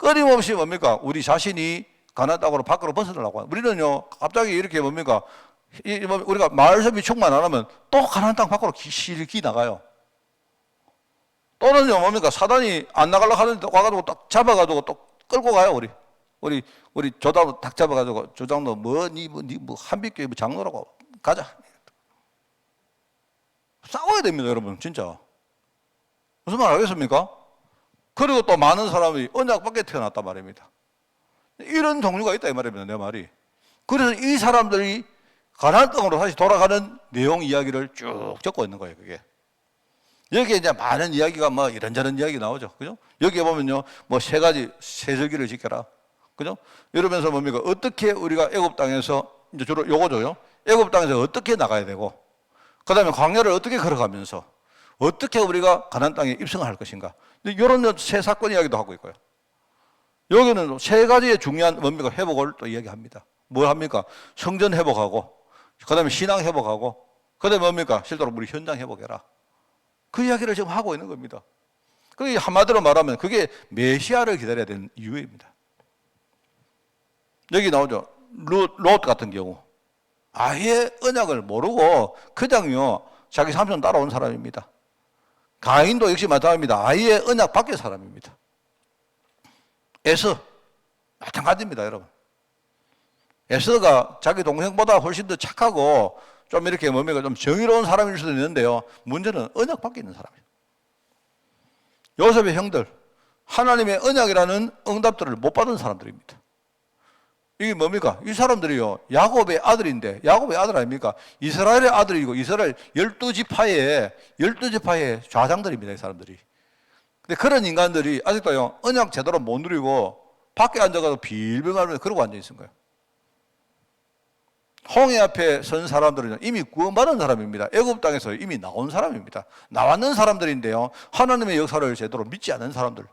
S1: 끊임없이 뭡니까? 우리 자신이 가난한 땅으로 밖으로 벗어나려고 하는. 우리는요, 갑자기 이렇게 뭡니까? 우리가 말씀이 충만 안 하면 또 가난한 땅 밖으로 길게 나가요. 또는요, 뭡니까? 사단이 안 나가려고 하는데 와가지고 딱 잡아가지고 또 끌고 가요, 우리 조장도 딱 잡아가지고, 조장도 니 한빛교회 장로라고 가자. 싸워야 됩니다, 여러분, 진짜. 무슨 말 알겠습니까? 그리고 또 많은 사람이 언약 밖에 태어났단 말입니다. 이런 종류가 있다, 이 말입니다, 내 말이. 그래서 이 사람들이 가나안 땅으로 다시 돌아가는 내용 이야기를 쭉 적고 있는 거예요, 그게. 여기에 이제 많은 이야기가 뭐 이런저런 이야기 나오죠. 그죠? 여기에 보면요, 뭐 세 가지 세절기를 지켜라. 그죠? 이러면서 뭡니까? 어떻게 우리가 애굽 땅에서, 이제 주로 요거죠요. 애굽 땅에서 어떻게 나가야 되고, 그 다음에 광야를 어떻게 걸어가면서, 어떻게 우리가 가나안 땅에 입성할 것인가. 이런 세 사건 이야기도 하고 있고요. 여기는 세 가지의 중요한 뭡니까? 회복을 또 이야기합니다. 뭘 합니까? 성전 회복하고, 그 다음에 신앙 회복하고, 그 다음에 뭡니까? 실제로 우리 현장 회복해라. 그 이야기를 지금 하고 있는 겁니다. 그게 한마디로 말하면 그게 메시아를 기다려야 되는 이유입니다. 여기 나오죠. 롯 같은 경우. 아예 언약을 모르고 그냥요, 자기 삼촌 따라온 사람입니다. 가인도 역시 마찬가지입니다. 아예 언약 밖의 사람입니다. 에서 마찬가지입니다, 여러분. 에서가 자기 동생보다 훨씬 더 착하고 좀 이렇게 뭡니까? 좀 정의로운 사람일 수도 있는데요. 문제는 언약 밖에 있는 사람이에요. 요셉의 형들, 하나님의 언약이라는 응답들을 못 받은 사람들입니다. 이게 뭡니까? 이 사람들이요, 야곱의 아들인데, 야곱의 아들 아닙니까? 이스라엘의 아들이고, 이스라엘 12지파의 좌장들입니다, 이 사람들이. 근데 그런 인간들이 아직도요, 언약 제대로 못 누리고, 밖에 앉아가서 빌빌 말면서 그러고 앉아있는 거예요. 홍해 앞에 선 사람들은 이미 구원받은 사람입니다. 애굽 땅에서 이미 나온 사람입니다. 나왔는 사람들인데요, 하나님의 역사를 제대로 믿지 않는 사람들.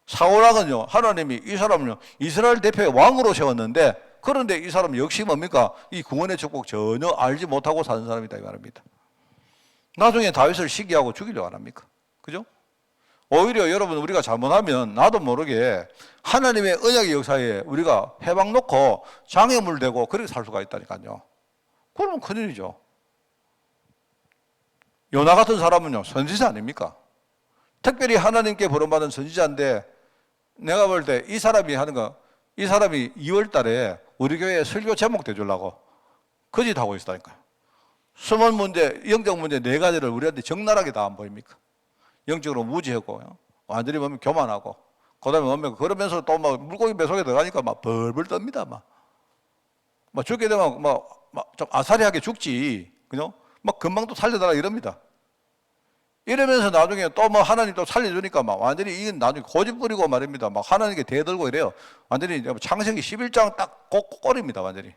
S1: 사울왕은요, 하나님이 이 사람을요, 이스라엘 대표의 왕으로 세웠는데, 그런데 이 사람 역시 뭡니까? 이 구원의 축복 전혀 알지 못하고 사는 사람이다, 이 말입니다. 나중에 다윗을 시기하고 죽이려고 안 합니까? 그죠? 오히려 여러분, 우리가 잘못하면 나도 모르게 하나님의 언약의 역사에 우리가 해방 놓고 장애물 되고 그렇게 살 수가 있다니까요. 그러면 큰일이죠. 요나 같은 사람은요, 선지자 아닙니까? 특별히 하나님께 부름받은 선지자인데, 내가 볼 때 이 사람이 하는 거, 이 사람이 2월 달에 우리 교회 설교 제목 대주려고 거짓하고 있다니까요. 수문 문제, 영적 문제 4가지를 우리한테 적나라하게 다 안 보입니까? 영적으로 무지하고, 완전히 보면 교만하고, 그 다음에 보면 그러면서 또 막 물고기 뱃속에 들어가니까 막 벌벌 떱니다. 막 죽게 되면 좀 아사리하게 죽지. 그죠? 막 금방 또 살려달라 이럽니다. 이러면서 나중에 또 뭐 하나님 또 살려주니까 막 완전히 이건 나중에 고집 부리고 말입니다. 막 하나님께 대들고 이래요. 완전히 창세기 11장 딱 꼬리입니다. 완전히.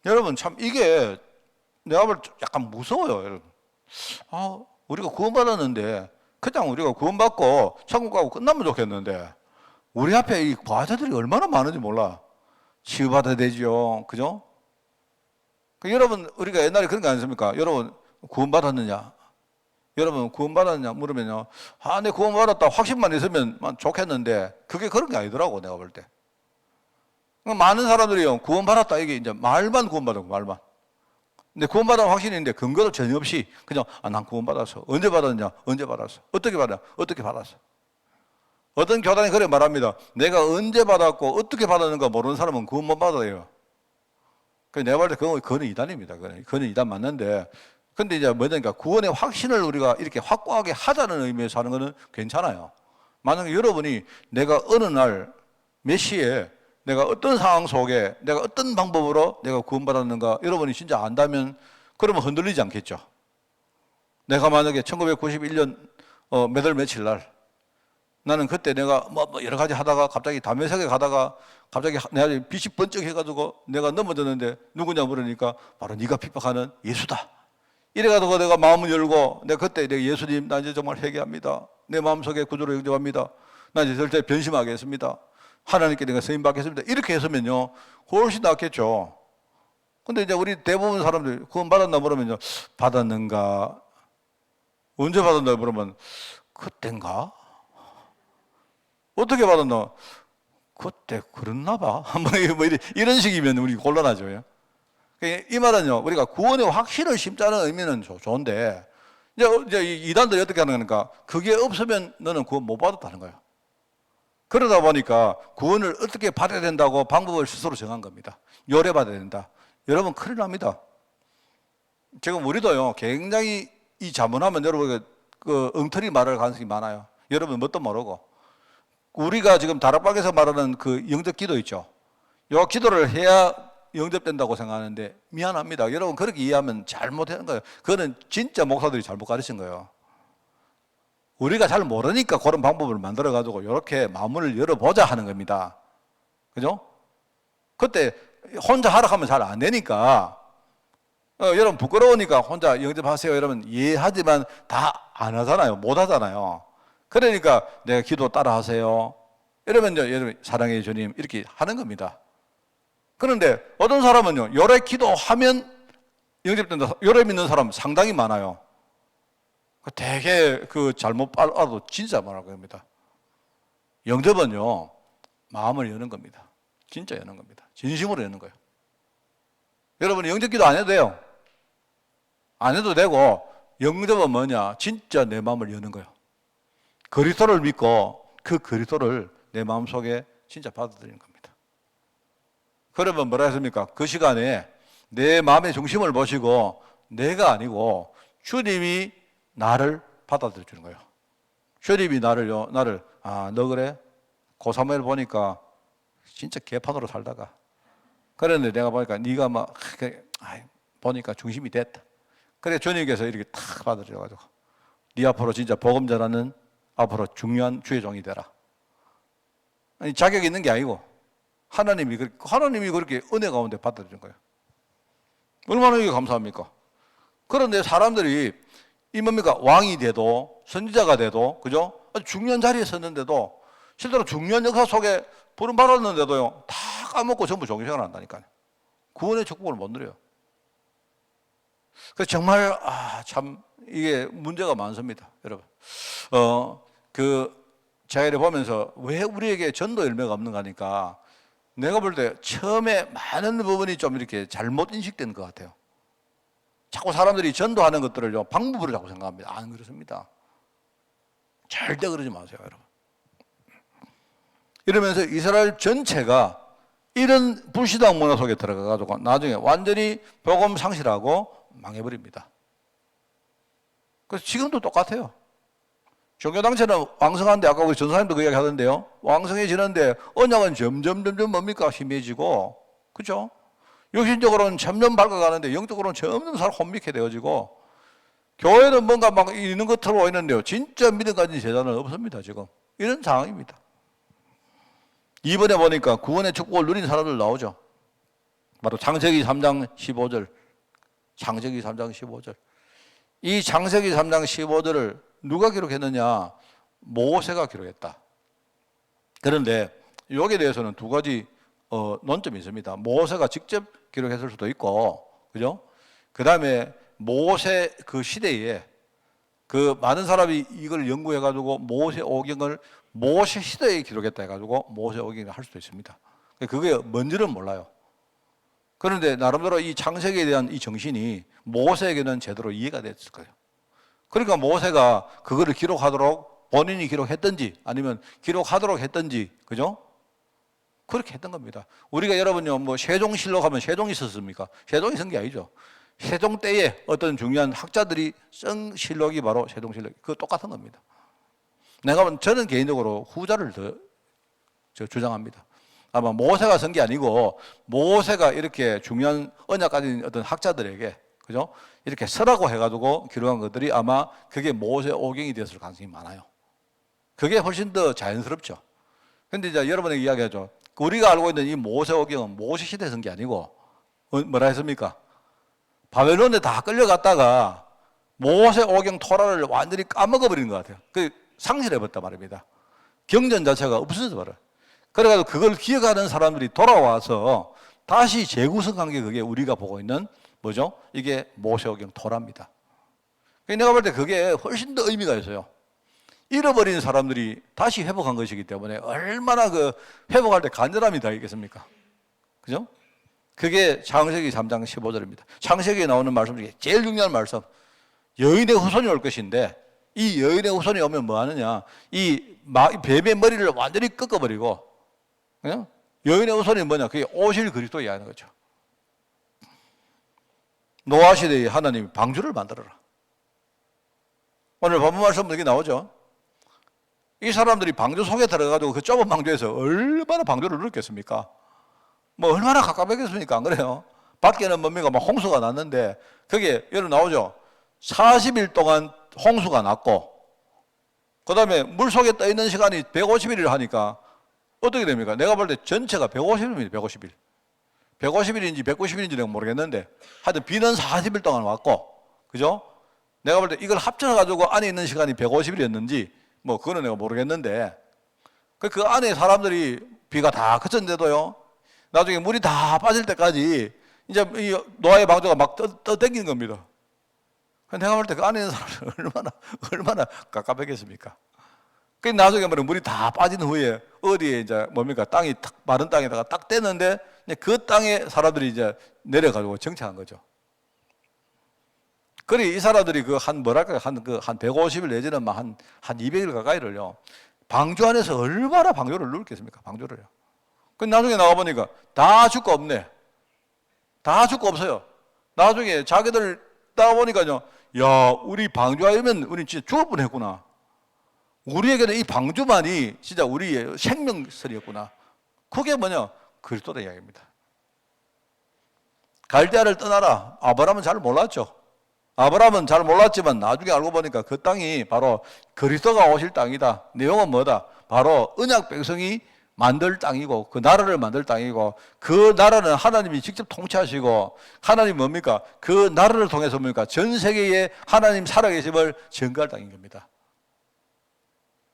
S1: 여러분 참 이게 내가 볼 때 약간 무서워요. 여러분. 우리가 구원받았는데 그냥 우리가 구원받고 천국 가고 끝나면 좋겠는데 우리 앞에 이 과자들이 얼마나 많은지 몰라. 치유받아야 되죠. 그죠? 여러분 우리가 옛날에 그런 거 아니습니까? 여러분 구원받았느냐? 여러분 구원받았느냐 물으면요, 내 구원받았다 확신만 있으면 좋겠는데 그게 그런 게 아니더라고, 내가 볼 때. 많은 사람들이요, 구원받았다 이게 이제 말만 구원받은 거, 말만. 근데 구원받은 확신이 있는데 근거도 전혀 없이 그냥 난 구원받았어. 언제 받았냐? 언제 받았어? 어떻게 받았냐? 어떻게 받았어? 어떤 교단이 그래 말합니다. 내가 언제 받았고 어떻게 받았는가 모르는 사람은 구원 못 받아요. 내가 볼 때 그거는 이단입니다. 그거는 이단 맞는데, 근데 이제 뭐냐니까 구원의 확신을 우리가 이렇게 확고하게 하자는 의미에서 하는 거는 괜찮아요. 만약에 여러분이 내가 어느 날 몇 시에 내가 어떤 상황 속에 내가 어떤 방법으로 내가 구원받았는가 여러분이 진짜 안다면 그러면 흔들리지 않겠죠. 내가 만약에 1991년 몇 월 며칠 날 나는 그때 내가 뭐 여러 가지 하다가 갑자기 담배석에 가다가 갑자기 내가 빛이 번쩍 해가지고 내가 넘어졌는데 누구냐 물으니까 바로 네가 핍박하는 예수다. 이래가지고 내가 마음을 열고 내가 그때 내가 예수님 나 이제 정말 회개합니다. 내 마음속에 구주로 영접합니다. 나 이제 절대 변심하겠습니다. 하나님께 내가 쓰임 받겠습니다. 이렇게 했으면요 훨씬 낫겠죠. 근데 이제 우리 대부분 사람들 구원 받았나 물으면요, 받았는가? 언제 받았나 물으면 그땐가? 어떻게 받았노? 그때 그랬나 봐. 뭐 이런 식이면 우리 곤란하죠. 이 말은요, 우리가 구원의 확신을 심자는 의미는 좋은데, 이제 이단들이 어떻게 하는 거니까, 그게 없으면 너는 구원 못 받았다는 거예요. 그러다 보니까 구원을 어떻게 받아야 된다고 방법을 스스로 정한 겁니다. 요래받아야 된다. 여러분, 큰일 납니다. 지금 우리도요, 굉장히 이 자문하면 여러분, 그 엉터리 말할 가능성이 많아요. 여러분, 뭣도 모르고. 우리가 지금 다락방에서 말하는 그 영접 기도 있죠. 요 기도를 해야 영접된다고 생각하는데 미안합니다. 여러분 그렇게 이해하면 잘못하는 거예요. 그거는 진짜 목사들이 잘못 가르친 거예요. 우리가 잘 모르니까 그런 방법을 만들어 가지고 이렇게 마음을 열어보자 하는 겁니다. 그죠? 그때 혼자 하라 하면 잘 안 되니까 여러분 부끄러우니까 혼자 영접하세요 이러면 이해하지만 다 안 하잖아요. 못 하잖아요. 그러니까 내가 기도 따라 하세요. 이러면 이제 여러분 사랑해 주님 이렇게 하는 겁니다. 그런데 어떤 사람은요, 요래 기도하면 영접된다. 요래 믿는 사람 상당히 많아요. 되게 그 잘못 알아도 진짜 많을 겁니다. 영접은요, 마음을 여는 겁니다. 진짜 여는 겁니다. 진심으로 여는 거예요. 여러분 영접 기도 안 해도 돼요. 안 해도 되고, 영접은 뭐냐? 진짜 내 마음을 여는 거예요. 그리스도를 믿고 그 그리스도를 내 마음속에 진짜 받아들이는 겁니다. 그러면 뭐라 했습니까? 그 시간에 내 마음의 중심을 보시고 내가 아니고 주님이 나를 받아들여 주는 거예요. 주님이 나를 너 그래? 고사무엘 보니까 진짜 개판으로 살다가 그런데 내가 보니까 네가 막 보니까 중심이 됐다. 그래 주님께서 이렇게 탁 받아들여가지고 네 앞으로 진짜 복음 전하는 앞으로 중요한 주의 종이 되라. 아니 자격이 있는 게 아니고 하나님이 그렇게 은혜 가운데 받아들인 거예요. 얼마나 이게 감사합니까? 그런데 사람들이 이 뭡니까? 왕이 돼도 선지자가 돼도 그죠? 아주 중요한 자리에 섰는데도 실제로 중요한 역사 속에 부름 받았는데도요 다 까먹고 전부 종교생활을 한다니까요. 구원의 축복을 못 누려요. 그래서 정말 참 이게 문제가 많습니다, 여러분. 제가 이렇게 보면서 왜 우리에게 전도 열매가 없는가 하니까 내가 볼 때 처음에 많은 부분이 좀 이렇게 잘못 인식된 것 같아요. 자꾸 사람들이 전도하는 것들을 방법으로 자꾸 생각합니다. 안 그렇습니다. 절대 그러지 마세요, 여러분. 이러면서 이스라엘 전체가 이런 불신앙 문화 속에 들어가가지고 나중에 완전히 복음 상실하고 망해버립니다. 그래서 지금도 똑같아요. 종교단체는 왕성한데 아까 우리 전사님도 그 이야기 하던데요. 왕성해지는데 언약은 점점 뭡니까? 힘해지고 그죠? 육신적으로는 점점 밝아가는데 영적으로는 점점 혼미케 되어지고 교회는 뭔가 막 있는 것처럼 보이는데요. 진짜 믿음 가진 제자는 없습니다. 지금 이런 상황입니다. 이번에 보니까 구원의 축복을 누린 사람들 나오죠. 바로 창세기 3장 15절. 창세기 3장 15절. 이 창세기 3장 15절을 누가 기록했느냐? 모세가 기록했다. 그런데 여기에 대해서는 두 가지 논점이 있습니다. 모세가 직접 기록했을 수도 있고, 그죠? 그 다음에 모세 그 시대에 그 많은 사람이 이걸 연구해가지고 모세 오경을 모세 시대에 기록했다 해가지고 모세 오경을 할 수도 있습니다. 그게 뭔지는 몰라요. 그런데 나름대로 이 창세기에 대한 이 정신이 모세에게는 제대로 이해가 됐을 거예요. 그러니까 모세가 그거를 기록하도록 본인이 기록했든지 아니면 기록하도록 했든지, 그죠? 그렇게 했던 겁니다. 우리가 여러분요, 뭐 세종실록 하면 세종이 썼습니까? 세종이 쓴 게 아니죠. 세종 때에 어떤 중요한 학자들이 쓴 실록이 바로 세종실록. 그거 똑같은 겁니다. 저는 개인적으로 후자를 더 주장합니다. 아마 모세가 쓴 게 아니고 모세가 이렇게 중요한 언약 가진 어떤 학자들에게 그죠? 이렇게 서라고 해가지고 기록한 것들이 아마 그게 모세 오경이 되었을 가능성이 많아요. 그게 훨씬 더 자연스럽죠. 근데 이제 여러분에게 이야기하죠. 우리가 알고 있는 이 모세 오경은 모세 시대에 쓴 게 아니고 뭐라 했습니까? 바벨론에 다 끌려갔다가 모세 오경 토라를 완전히 까먹어버린 것 같아요. 그 상실해버렸단 말입니다. 경전 자체가 없어져 버려요. 그래가지고 그걸 기억하는 사람들이 돌아와서 다시 재구성한 게 그게 우리가 보고 있는 뭐죠? 이게 모세오경 토라입니다. 내가 볼 때 그게 훨씬 더 의미가 있어요. 잃어버린 사람들이 다시 회복한 것이기 때문에 얼마나 그 회복할 때 간절함이 다 있겠습니까? 그죠? 그게 창세기 3장 15절입니다. 창세기에 나오는 말씀 중에 제일 중요한 말씀. 여인의 후손이 올 것인데 이 여인의 후손이 오면 뭐 하느냐? 이 뱀의 머리를 완전히 꺾어버리고, 그냥 여인의 후손이 뭐냐? 그게 오실 그리스도 이야기하는 거죠. 노아 시대에 하나님이 방주를 만들어라. 오늘 본문 말씀 여기 나오죠. 이 사람들이 방주 속에 들어가지고 그 좁은 방주에서 얼마나 방주를 누렸겠습니까? 뭐 얼마나 가깝겠습니까? 안 그래요? 밖에는 뭡니까? 막 홍수가 났는데 그게 여기 나오죠. 40일 동안 홍수가 났고 그 다음에 물속에 떠 있는 시간이 150일을 하니까 어떻게 됩니까? 내가 볼 때 전체가 150일입니다. 150일. 150일인지 190일인지 내가 모르겠는데 하여튼 비는 40일 동안 왔고, 그죠? 내가 볼 때 이걸 합쳐가지고 안에 있는 시간이 150일이었는지 뭐 그거는 내가 모르겠는데 그 안에 사람들이 비가 다 그쳤는데도요, 나중에 물이 다 빠질 때까지 이제 이 노아의 방주가 막 떠당기는 겁니다. 내가 볼 때 그 안에 있는 사람들 얼마나 깝깝했겠습니까? 그 나중에 물이 다 빠진 후에 어디에 이제 뭡니까? 땅이 탁 마른 땅에다가 딱 뗐는데 그 땅에 사람들이 이제 내려가지고 정착한 거죠. 그래 이 사람들이 그 한 150일 내지는 한 200일 가까이를요, 방주 안에서 얼마나 방주를 누렸겠습니까? 방주를요. 그 나중에 나와 보니까 다 죽고 없네. 다 죽고 없어요. 나중에 자기들 나와 보니까요, 야, 우리 방주하면 우리 진짜 죽을 뻔했구나. 우리에게는 이 방주만이 진짜 우리의 생명설이었구나. 그게 뭐냐? 그리스도의 이야기입니다. 갈대아를 떠나라. 아브라함은 잘 몰랐죠. 아브라함은 잘 몰랐지만 나중에 알고 보니까 그 땅이 바로 그리스도가 오실 땅이다. 내용은 뭐다? 바로 언약 백성이 만들 땅이고 그 나라를 만들 땅이고 그 나라는 하나님이 직접 통치하시고 하나님 뭡니까? 그 나라를 통해서 뭡니까? 전 세계에 하나님 살아계심을 증거할 땅인 겁니다.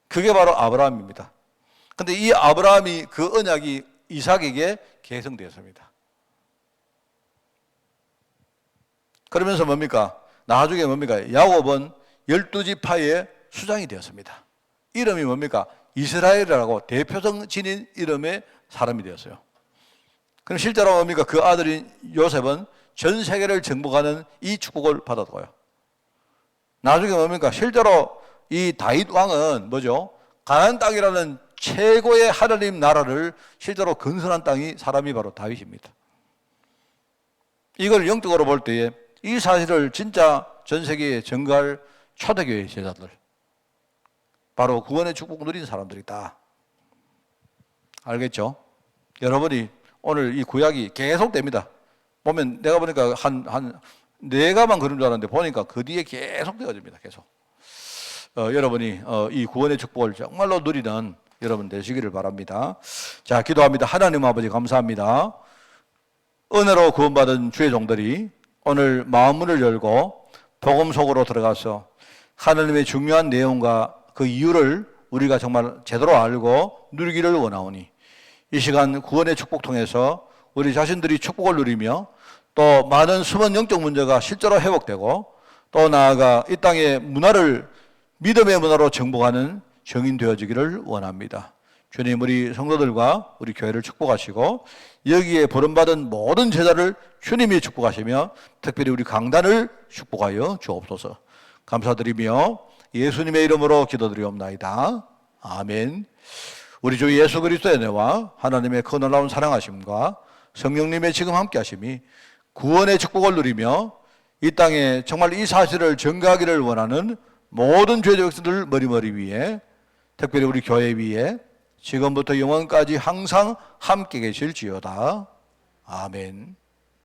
S1: 그게 바로 아브라함입니다. 그런데 이 아브라함이 그 언약이 이삭에게 계승되었습니다. 그러면서 뭡니까? 나중에 뭡니까? 야곱은 12지파의 수장이 되었습니다. 이름이 뭡니까? 이스라엘이라고 대표성 지닌 이름의 사람이 되었어요. 그럼 실제로 뭡니까? 그 아들인 요셉은 전 세계를 정복하는 이 축복을 받았고요. 나중에 뭡니까? 실제로 이 다윗 왕은 뭐죠? 가나안 땅이라는 최고의 하나님 나라를 실제로 건설한 땅이 사람이 바로 다윗입니다. 이걸 영적으로 볼 때에 이 사실을 진짜 전 세계에 전가할 초대교회 제자들, 바로 구원의 축복 누린 사람들이다. 알겠죠? 여러분이 오늘 이 구약이 계속됩니다. 보면 내가 보니까 한 4가만 그런 줄 알았는데 보니까 그 뒤에 계속 되어집니다. 계속. 여러분이 이 구원의 축복을 정말로 누리는 여러분 되시기를 바랍니다. 자, 기도합니다. 하나님 아버지 감사합니다. 은혜로 구원받은 주의 종들이 오늘 마음문을 열고 복음 속으로 들어가서 하나님의 중요한 내용과 그 이유를 우리가 정말 제대로 알고 누리기를 원하오니 이 시간 구원의 축복 통해서 우리 자신들이 축복을 누리며 또 많은 숨은 영적 문제가 실제로 회복되고 또 나아가 이 땅의 문화를 믿음의 문화로 정복하는 정인 되어지기를 원합니다. 주님, 우리 성도들과 우리 교회를 축복하시고 여기에 부름받은 모든 제자를 주님이 축복하시며 특별히 우리 강단을 축복하여 주옵소서. 감사드리며 예수님의 이름으로 기도드리옵나이다. 아멘. 우리 주 예수 그리스도의 은혜와 하나님의 그 놀라운 사랑하심과 성령님의 지금 함께 하심이 구원의 축복을 누리며 이 땅에 정말 이 사실을 전가하기를 원하는 모든 죄적 백성들 머리머리 위에 특별히 우리 교회 위에 지금부터 영원까지 항상 함께 계실지어다. 아멘.